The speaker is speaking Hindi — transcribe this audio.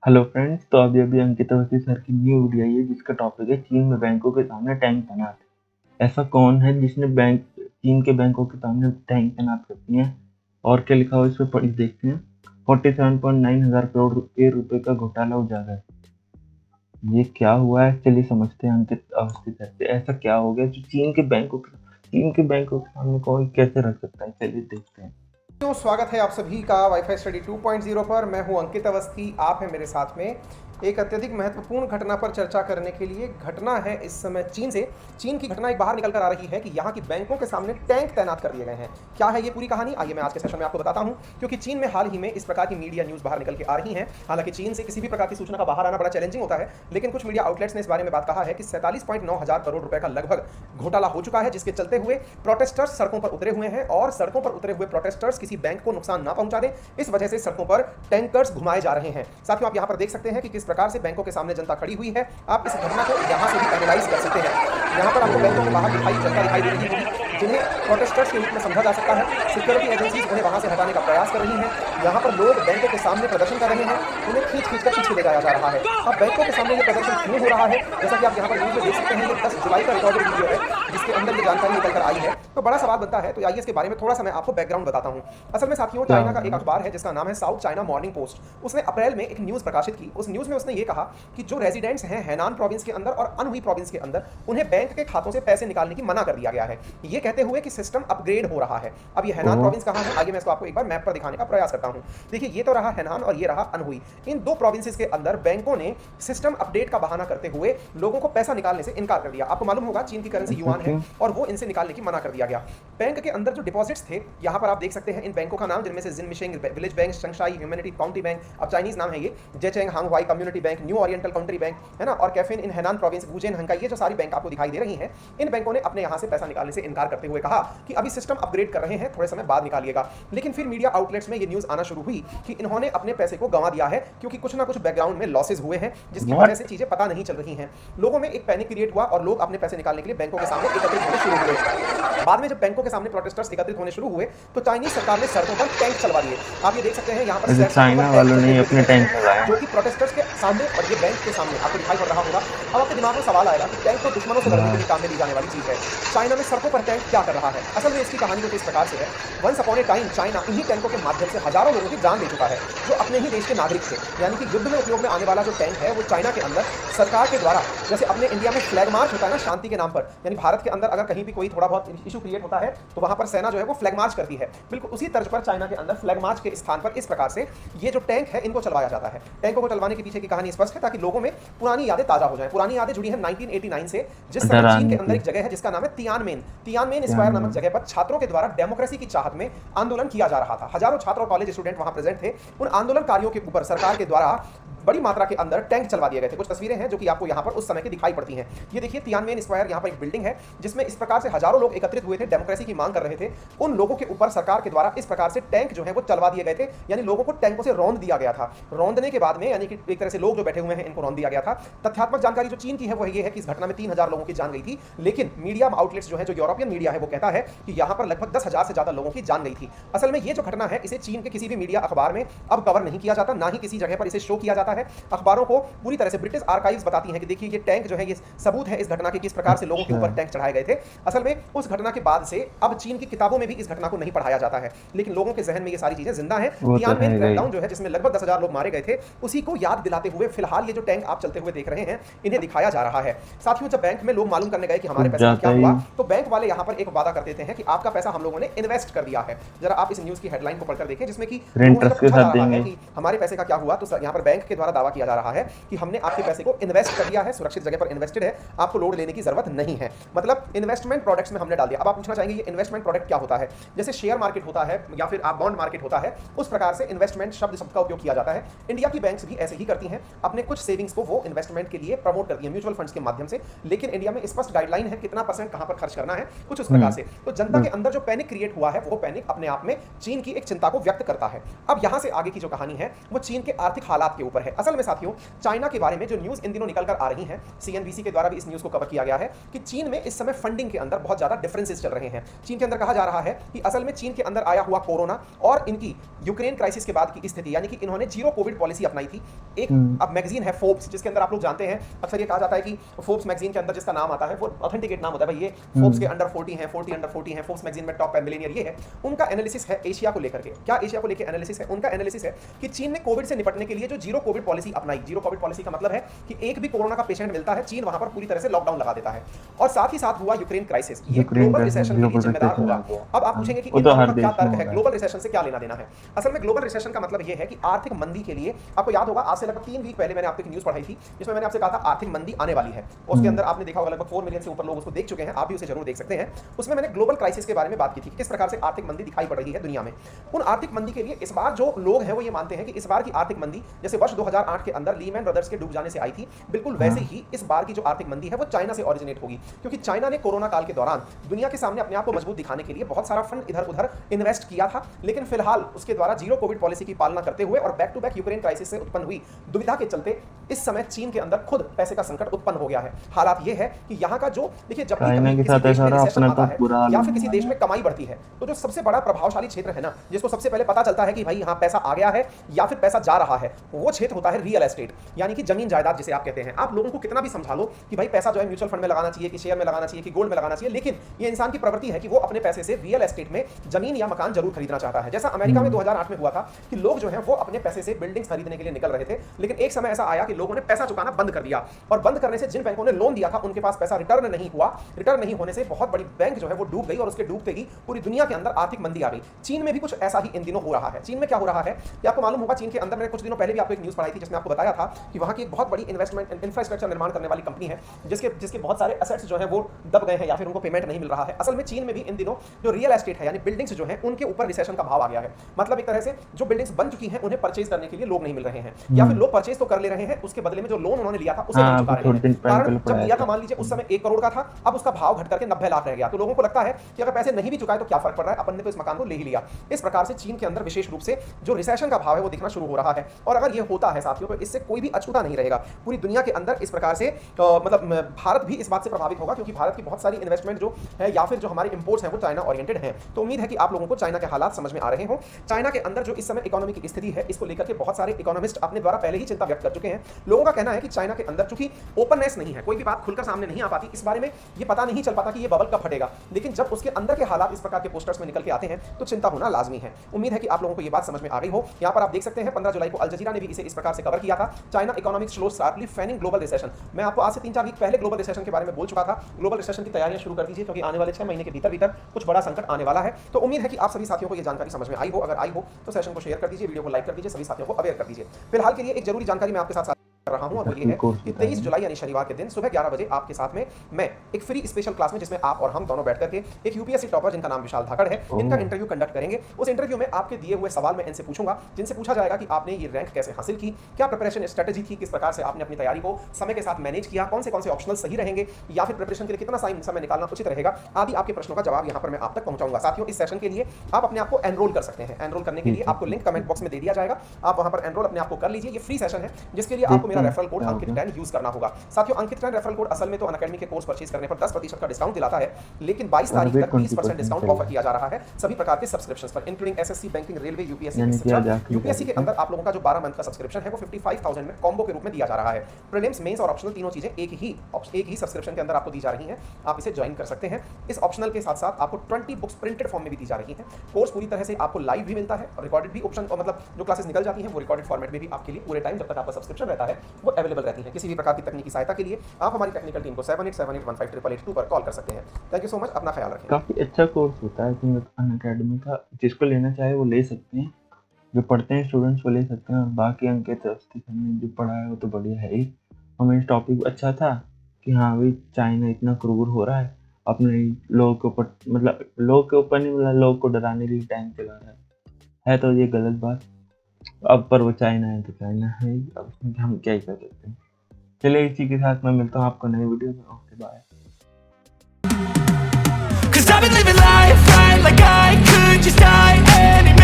हेलो फ्रेंड्स, तो अभी अभी अंकित अवस्थी सर की न्यू वीडियो आई है जिसका टॉपिक है चीन में बैंकों के सामने टैंक तैनात। ऐसा कौन है जिसने चीन के बैंकों के सामने टैंक तैनात कर दिए हैं और क्या लिखा हुआ है इस पर पढ़ी देखते हैं। 47.9 हजार करोड़ के रुपए का घोटाला उजागर। ये क्या हुआ है, चलिए समझते हैं अंकित अवस्थी सर से। ऐसा क्या हो गया जो चीन के बैंकों के सामने कोई कैसे रख सकता है, चलिए देखते हैं। तो स्वागत है आप सभी का वाईफाई स्टडी 2.0 पर। मैं हूं अंकित अवस्थी, आप हैं मेरे साथ में। एक अत्यधिक महत्वपूर्ण घटना पर चर्चा करने के लिए। घटना है इस समय चीन की घटना एक बाहर निकल कर आ रही है कि यहाँ की बैंकों के सामने टैंक तैनात कर दिए गए हैं। क्या है ये पूरी कहानी, आइए मैं आज के सेशन में आपको बताता हूँ। क्योंकि चीन में हाल ही में इस प्रकार की मीडिया न्यूज़ बाहर निकल के आ रही हैं। हालांकि चीन से किसी भी प्रकार की सूचना का बाहर आना बड़ा चैलेंजिंग होता है, लेकिन कुछ मीडिया आउटलेट्स ने इस बारे में बात कहा है कि 47.9 हजार करोड़ रुपए का लगभग घोटाला हो चुका है, जिसके चलते हुए प्रोटेस्टर्स सड़कों पर उतरे हुए हैं और सड़कों पर उतरे हुए प्रोटेस्टर्स किसी बैंक को नुकसान ना पहुंचा दें, इस वजह से सड़कों पर टैंकर्स घुमाए जा रहे हैं। साथियों, आप यहां पर देख सकते हैं कि किस प्रकार से बैंकों के सामने जनता खड़ी हुई है। आप इस घटना को यहां से भी एनालाइज कर सकते हैं। यहां पर आपको बैंकों के बाहर जनता दिखाई दे रही होगी, जिन्हें प्रोटेस्टर्स के रूप में समझा जा सकता है। सिक्योरिटी एजेंसीज उन्हें वहां से हटाने का प्रयास कर रही हैं। यहाँ पर लोग बैंकों के सामने प्रदर्शन कर रहे हैं, उन्हें खींच कर पीछे ले जाया जा रहा है। अब बैंकों के सामने ये प्रदर्शन क्यों हो रहा है, जैसा कि आप यहाँ पर न्यूज़ में देख सकते हैं, ये 10 जुलाई का रिकॉर्डेड वीडियो है जिसके अंदर ये जानकारी निकल कर आई है। तो बड़ा सवाल बनता है, तो आइए इसके बारे में थोड़ा सा मैं आपको बैकग्राउंड बताता हूँ। असल में साथियों, चाइना का एक अखबार है जिसका नाम है साउथ चाइना मॉर्निंग पोस्ट। उसने अप्रैल में एक न्यूज़ प्रकाशित की। उस न्यूज़ में उसने ये कहा कि जो रेजिडेंट्स हैं हैनान प्रोविंस के अंदर और अनहुई प्रोविंस के अंदर, उन्हें बैंक के खातों से पैसे निकालने की मना कर दिया गया है, ये कहते हुए कि सिस्टम अपग्रेड हो रहा है। अब ये हैनान प्रोविंस कहाँ है, आइए मैं इसको आपको एक बार मैप पर दिखाने का प्रयास करता हूँ। देखिए, ये तो रहा हैनान और ये रहा अनहुई। इन दो प्रोविंसेस के अंदर बैंकों ने सिस्टम अपडेट का बहाना करते हुए लोगों को पैसा निकालने से इनकार कर दिया। आपको मालूम होगा चीन की करेंसी युआन है और वो इनसे निकालने की मना कर दिया गया। बैंक के अंदर जो डिपॉजिट्स थे, यहाँ पर आप देख सकते हैं इन बैंकों का नाम, जिनमें से जिनमिशिंग village bank, Shanghai humanity county bank, अब चाइनीज नाम है ये, Zhecheng Hangwai community bank, new oriental county bank है ना, और कैफिन in Hainan province, Wuzhen Hankai, ये जो सारी बैंक आपको दिखाई दे रही हैं, इन बैंकों ने अपने यहाँ से पैसा निकालने से इनकार करते हुए कहा कि अभी सिस्टम अपग्रेड कर रहे हैं, थोड़े समय बाद निकालिएगा। लेकिन फिर मीडिया आउटलेट्स में ये न्यूज़ आना शुरू हुई कि इन्होंने अपने पैसे को गंवा दिया है, क्योंकि कुछ ना कुछ बैकग्राउंड में लॉसेज हुए हैं, जिसकी वजह से चीजें पता नहीं चल रही हैं। लोगों में एक पैनिक क्रिएट हुआ और लोग अपने पैसे निकालने के लिए बैंकों के सामने एकत्रित होने शुरू हुए। बाद में जब बैंकों के सामने प्रोटेस्टर्स एकत्रित होने शुरू हुए तो चाइनीज सरकार ने सड़कों पर टैंक चलवा दिए। आप ये देख सकते हैं यहाँ पर चाइना वालों ने अपने टैंक लगाए जो कि प्रोटेस्टर्स के सामने और ये बैंक के सामने आपको दिखाई पड़ रहा होगा। अब आपके दिमाग में सवाल आएगा कि टैंक तो दुश्मनों से लड़ने के लिए काम में ली जाने वाली चीज है, चाइना में सड़कों पर टैंक क्या कर रहा है। असल में इसकी कहानी कुछ इस प्रकार से है। Once upon a time China इन्हीं टैंकों के माध्यम से हजारों लोगों की जान दे चुका है जो अपने ही देश के नागरिक थे। यानी कि युद्ध में उपयोग में आने वाला जो टैंक है वो चाइना के अंदर सरकार के द्वारा, जैसे अपने इंडिया में फ्लैग मार्च होता है ना शांति के नाम पर, यानी भारत के अंदर अगर कहीं भी कोई थोड़ा बहुत इशू क्रिएट होता है तो वहां पर सेना जो है वो फ्लैग मार्च करती है। बिल्कुल उसी तर्ज पर चाइना के अंदर फ्लैग मार्च के स्थान पर इस प्रकार से ये जो टैंक है इनको चलवाया जाता है। टैंकों को चलवाने के पीछे की कहानी स्पष्ट है, ताकि लोगों में पुरानी यादें ताजा हो जाएं। पुरानी यादें जुड़ी हैं 1989 से, जिस समय चीन के अंदर एक जगह है जिसका नाम है तियानमेन स्क्वायर नामक जगह पर छात्रों के द्वारा डेमोक्रेसी की चाहत में आंदोलन किया जा रहा था। हजारों छात्र और कॉलेज स्टूडेंट वहां प्रेजेंट थे। उन आंदोलनकारियों के ऊपर सरकार के द्वारा बड़ी मात्रा के अंदर टैंक चलवा दिए गए थे। कुछ तस्वीरें हैं जो कि आपको यहाँ पर उस समय की दिखाई पड़ती हैं। ये देखिए तियानमेन स्क्वायर, यहाँ पर एक बिल्डिंग है जिसमें इस प्रकार से हजारों लोग एकत्रित हुए थे, डेमोक्रेसी की मांग कर रहे थे। उन लोगों के ऊपर सरकार के द्वारा इस प्रकार से टैंक जो है वो चलवा दिए गए थे, यानी लोगों को टैंकों से रौंद दिया गया था। रौंदने के बाद में यानी कि एक तरह से लोग जो बैठे हुए हैं इनको रौंद दिया गया था। तथ्यात्मक जानकारी जो चीन की है वो ये है कि इस घटना में 3000 लोगों की जान गई थी, लेकिन मीडिया आउटलेट्स जो है, जो यूरोपियन मीडिया है, वो कहता है कि यहाँ पर लगभग 10,000 से ज्यादा लोगों की जान गई थी। असल में ये जो घटना है इसे चीन के किसी भी मीडिया अखबार में अब कवर नहीं किया जाता, ना ही किसी जगह पर इसे शो किया जाता है। अखबारों को पूरी तरह से ब्रिटिश आर्काइव्स बताती हैं कि देखिए ये टैंक जो है, ये सबूत है इस घटना के किस प्रकार से लोगों के ऊपर टैंक चढ़ाए गए थे। असल में उस घटना के बाद से अब चीन की किताबों में भी इस घटना को नहीं पढ़ाया जाता है, लेकिन लोगों के जहन में ये सारी चीजें जिंदा हैं। तियानमेन क्रैकडाउन जो है, जिसमें लगभग 10,000 लोग मारे गए थे, उसी को याद दिलाते हुए फिलहाल ये जो टैंक आप चलते हुए देख रहे हैं इन्हें दिखाया जा रहा है। साथियों, जब बैंक में लोग मालूम करने गए कि हमारे पैसे क्या हुआ, तो बैंक वाले यहाँ पर एक वादा कर देते हैं कि आपका पैसा हम लोगों ने इन्वेस्ट कर दिया है। जरा आप इस न्यूज की हेडलाइन को पढ़कर देखें, जिसमें कि हमारे पैसे का क्या हुआ, तो यहाँ पर बैंक के द्वारा दावा किया जा रहा है कि हमने आपके पैसे को इन्वेस्ट कर दिया है, सुरक्षित जगह पर इन्वेस्टेड है, आपको लोड लेने की जरूरत नहीं है। मतलब इन्वेस्टमेंट प्रोडक्ट्स में हमने डाल दिया। अब आप पूछना चाहेंगे ये इन्वेस्टमेंट प्रोडक्ट क्या होता है। जैसे शेयर मार्केट होता है या फिर आप बॉन्ड मार्केट होता है, उस प्रकार से इन्वेस्टमेंट शब्द का उपयोग किया जाता है। इंडिया की बैंक्स भी ऐसे ही करती हैं, अपने कुछ सेविंग्स को वो इन्वेस्टमेंट के लिए प्रमोट करती है म्यूचुअल फंड्स के माध्यम से। लेकिन इंडिया में स्पष्ट गाइडलाइन है कितना परसेंट कहां पर खर्च करना है, कुछ उस प्रकार से। तो जनता के अंदर जो पैनिक क्रिएट हुआ है वो पैनिक अपने आप में चीन की एक चिंता को व्यक्त करता है। अब यहां से आगे की जो कहानी है है वो चीन के आर्थिक हालात के ऊपर है। असल में साथियों, चाइना के बारे में जो न्यूज़ इन दिनों निकल कर आ रही हैं, CNBC के द्वारा भी इस न्यूज़ को कवर किया गया है कि चीन में इस समय फंडिंग के अंदर बहुत ज़्यादा डिफरेंसेस चल रहे हैं। चीन के अंदर कहा जा रहा है कि असल में चीन के अंदर आया हुआ कोरोना और इनकी यूक्रेन क्राइसिस के बाद की स्थिति, यानी कि इन्होंने जीरो कोविड पॉलिसी अपनाई थी। एक अब मैगजीन है फोर्ब्स, जिसके अंदर आप लोग जानते हैं अक्सर ये कहा जाता है कि फोर्ब्स मैगजीन के अंदर जिसका नाम आता है वो ऑथेंटिकेट नाम होता है, भाई ये फोर्ब्स के अंडर 40 हैं, 40 अंडर 40 हैं, फोर्ब्स मैगजीन में टॉप 10 मिलियनियर ये है। उनका एनालिसिस है एशिया को लेकर के। क्या एशिया को लेकर एनालिसिस है? उनका एनालिसिस है कि चीन ने कोविड से निपटने के लिए जो जीरो कोविड पॉलिसी अपनाई। जीरो कोविड पॉलिसी का मतलब है कि एक भी कोरोना का पेशेंट मिलता है, चीन वहां पर पूरी तरह से लॉकडाउन लगा देता है। और साथ ही साथ हुआ यूक्रेन क्राइसिस, ये ग्लोबल रिसेशन के लिए जिम्मेदार होगा। अब आप पूछेंगे कि इन दोनों का क्या तर्क है, ग्लोबल रिसेशन से क्या लेना देना है? असल में ग्लोबल रिसेशन का मतलब ये है कि आर्थिक मंदी के लिए, आपको याद होगा आज से लगभग 3 वीक पहले मैंने आपको एक न्यूज़ पढ़ाई थी जिसमें मैंने आपसे कहा था आर्थिक मंदी आने वाली है। उसके अंदर आपने देखा होगा लगभग 4 मिलियन से ऊपर लोग उसको देख चुके हैं, आप भी उसे जरूर देख सकते हैं। उसमें मैंने ग्लोबल क्राइसिस के बारे में बात की थी कि किस प्रकार से आर्थिक मंदी दिखाई पड़ रही है दुनिया में। उन आर्थिक मंदी के लिए इस बार जो लोग हैं वो ये मानते हैं कि इस बार की आर्थिक मंदी जैसे वर्ष 2008 के अंदर लीमैन ब्रदर्स के डूब जाने से आई थी, बिल्कुल वैसे ही इस बार की जो आर्थिक मंदी है वो चाइना से ओरिजिनेट होगी। क्योंकि चाइना ने कोरोना काल के दौरान दुनिया के सामने अपने आप को मजबूत दिखाने के लिए बहुत सारा फंड इधर उधर इन्वेस्ट किया था, लेकिन फिलहाल उसके द्वारा जीरो कोविड पॉलिसी की पालना करते हुए और back to back Ukraine crisis से उत्पन्न हुई दुविधा के चलते इस समय चीन के अंदर खुद पैसे का संकट उत्पन्न हो गया है। हालात ये है कि यहाँ का जो देखिए, जब भी किसी देश में रिसेशन आता है या फिर किसी देश में कमाई बढ़ती है तो जो सबसे बड़ा प्रभावशाली क्षेत्र है ना, जिसको सबसे पहले पता चलता है कि भाई यहाँ पैसा आ गया है या फिर पैसा जा रहा है, वो क्षेत्र होता है रियल एस्टेट, यानी कि जमीन जायदाद जिसे आप कहते हैं। आप लोगों को कितना भी समझा लो कि भाई पैसा जो है म्यूचुअल फंड में लगाना चाहिए, कि शेयर में लगाना चाहिए, कि गोल्ड में लगाना चाहिए, लेकिन ये इंसान की प्रवृत्ति है कि वो अपने पैसे से रियल एस्टेट में जमीन या मकान जरूर खरीदना चाहता है। जैसा अमेरिका में 2008 में हुआ था कि लोग जो है वो अपने पैसे से बिल्डिंग्स खरीदने के लिए निकल रहे थे, लेकिन एक समय ऐसा आया कि लोगों ने पैसा चुकाना बंद कर दिया और बंद करने से जिन बैंकों ने लोन दिया था उनके पास पैसा रिटर्न नहीं हुआ। रिटर्न नहीं होने से बहुत बड़ी बैंक जो है वो डूब गई और उसके डूबते ही पूरी दुनिया के अंदर आर्थिक मंदी आ गई। चीन में भी कुछ ऐसा ही इन दिनों हो रहा है। चीन में क्या हो रहा है कि आपको मालूम होगा, चीन के अंदर मैंने कुछ दिनों पहले भी आपको एक न्यूज़ पढ़ाई थी जिसमें आपको बताया था कि वहां की एक बहुत बड़ी इन्वेस्टमेंट इंफ्रास्ट्रक्चर निर्माण करने वाली कंपनी है जिसके बहुत सारे एसेट्स जो है वो दब गए हैं या फिर उनको पेमेंट नहीं मिल रहा है। असल में चीन में भी इन दिनों जो रियल एस्टेट है यानी बिल्डिंग्स जो है उनके ऊपर रिसेशन का भाव आ गया है। मतलब एक तरह से जो बिल्डिंग्स बन चुकी हैं उन्हें परचेज करने के लिए लोग नहीं मिल रहे हैं, या फिर लोग परचेज तो कर ले रहे हैं, उसके बदले में जो लोन उन्होंने लिया था उसे नहीं चुका रहे हैं। कारण जब लिया था, मान लीजिए उस समय 1 करोड़ का था, अब उसका भाव घट करके 90 लाख रह गया, तो लोगों को लगता है कि अगर पैसे नहीं भी चुकाए तो क्या फर्क पड़ रहा है, अपन ने तो इस मकान को ले ही लिया। इस प्रकार से चीन के अंदर विशेष रूप से जो रिसेशन का भाव है वो दिखना शुरू हो रहा है। और अगर ये होता है साथियों तो इससे कोई भी अछूता नहीं रहेगा पूरी दुनिया के अंदर। इस प्रकार से मतलब भारत भी इस बात से प्रभावित होगा क्योंकि भारत की बहुत सारी इन्वेस्टमेंट जो है या फिर जो हमारे इंपोर्ट्स हैं वो चाइना ओरिएंटेड हैं। तो उम्मीद है कि आप लोगों को चाइना के हालात समझ में आ रहे हों। चाइना के अंदर जो इस समय इकोनॉमी की स्थिति है इसको लेकर के बहुत सारे इकोनॉमिस्ट अपने द्वारा पहले ही चिंता व्यक्त कर चुके हैं। लोगों का कहना है कि चाइना के अंदर चूंकि ओपननेस नहीं है, कोई भी बात खुलकर सामने नहीं आ पाती, इस बारे में ये पता नहीं चल पाता कि ये बबल कब फटेगा, लेकिन जब उसके अंदर के हालात इस प्रकार के पोस्टर्स में निकल के आते हैं तो चिंता होना लाजमी है। उम्मीद है कि आप लोगों को ये बात समझ में आ गई हो। यहाँ पर आप देख सकते हैं 15 जुलाई को अल जजीरा ने भी इसे इस प्रकार से कवर किया था, China economic slow sharply fanning global recession. मैं आपको आज से 3-4 वीक पहले ग्लोबल रिसेशन के बारे में बोल चुका था। ग्लोबल रिसेशन की तैयारियां शुरू कर दीजिए क्योंकि आने वाले 6 महीने के भीतर कुछ बड़ा संकट आने वाला है। तो उम्मीद है कि आप सभी साथियों को ये जानकारी समझ में आई हो। अगर आई हो तो सेशन को शेयर कर दीजिए, वीडियो को लाइक कर दीजिए, सभी साथियों को अवेयर कर दीजिए। फिलहाल के लिए एक जरूरी जानकारी मैं आपके साथ कर रहा हूं और वो ये है कि 23 जुलाई यानी शनिवार के दिन सुबह 11 बजे आपके साथ में मैं एक फ्री स्पेशल क्लास में, जिसमें आप और हम दोनों बैठ करके एक यूपीएससी टॉपर जिनका नाम विशाल धाकड़ है, इनका इंटरव्यू कंडक्ट करेंगे। उस इंटरव्यू में आपके दिए हुए सवाल मैं इनसे पूछूंगा, जिनसे पूछा जाएगा कि आपने ये रैंक कैसे हासिल की, क्या प्रिपरेशन स्ट्रेटेजी थी, किस प्रकार से आपने अपनी तैयारी को समय के साथ मैनेज किया, कौन से ऑप्शनल सही रहेंगे या फिर प्रिपरेशन के लिए कितना समय निकालना उचित रहेगा, आदि आपके प्रश्नों का जवाब यहाँ पर मैं आप तक पहुंचाऊंगा। साथियों, इस सेशन के लिए आप अपने आप को एनरोल कर सकते हैं। एनरोल करने के लिए आपको लिंक कमेंट बॉक्स में दे दिया जाएगा, आप वहां पर एनरोल अपने आप को कर लीजिए। ये फ्री सेशन है जिसके लिए आपको मेरा रेफरल कोड अंकित 10 यूज करना होगा। साथियों, अंकित 10 रेफरल कोड असल में तो अनअकैडमी के कोर्स परचेज करने पर 10% का डिस्काउंट दिलाता है, लेकिन 22 तारीख तक 20% डिस्काउंट ऑफर किया जा रहा है सभी प्रकार के सब्सक्रिप्शंस पर, including SSC, banking, railway, UPSC etcetera. UPSC के अंदर आप लोगों का जो 12 मंथ का सब्सक्रिप्शन है वो 55,000 में कॉम्बो के रूप में दिया जा रहा है। प्रीलिम्स, मेंस और ऑप्शनल तीनों चीजें एक ही सब्सक्रिप्शन के अंदर आपको दी जा रही हैं। आप इसे ज्वाइन कर सकते हैं। इस ऑप्शनल के साथ साथ आपको 20 बुक्स प्रिंटेड फॉर्म में भी दी जा रही हैं। कोर्स पूरी तरह से आपको लाइव भी मिलता है, रिकॉर्डेड भी ऑप्शन, मतलब जो क्लासेस निकल जाती हैं वो रिकॉर्डेड फॉर्मेट में भी आपके लिए पूरे टाइम जब तक आपका सब्सक्रिप्शन रहता है वो अवेलेबल रहती है। किसी भी प्रकार की तकनीकी सहायता के लिए आप हमारी टेक्निकल टीम को 7878158882 पर कॉल कर सकते हैं। थैंक यू सो मच, अपना ख्याल रखें। काफ़ी अच्छा कोर्स होता है अनअकैडमी का, जिसको लेना चाहे वो ले सकते हैं, जो पढ़ते हैं स्टूडेंट्स वो ले सकते हैं। और बाकी अंकित अवस्थी ने जो पढ़ा है वो तो बढ़िया है ही। हमें इस टॉपिक अच्छा था कि हाँ भाई चाइना इतना क्रूर हो रहा है, अपने लोगों के ऊपर, मतलब लोगों के ऊपर नहीं, मतलब लोगों को डराने के लिए टैंक चला रहा है तो ये गलत बात। अब पर वो चाइना है तो चाइना है, अब हम क्या ही कर सकते हैं। चलिए इसी के साथ मैं मिलता हूँ आपको नई वीडियो में। Okay bye. Cause I've been living life right like I could just die any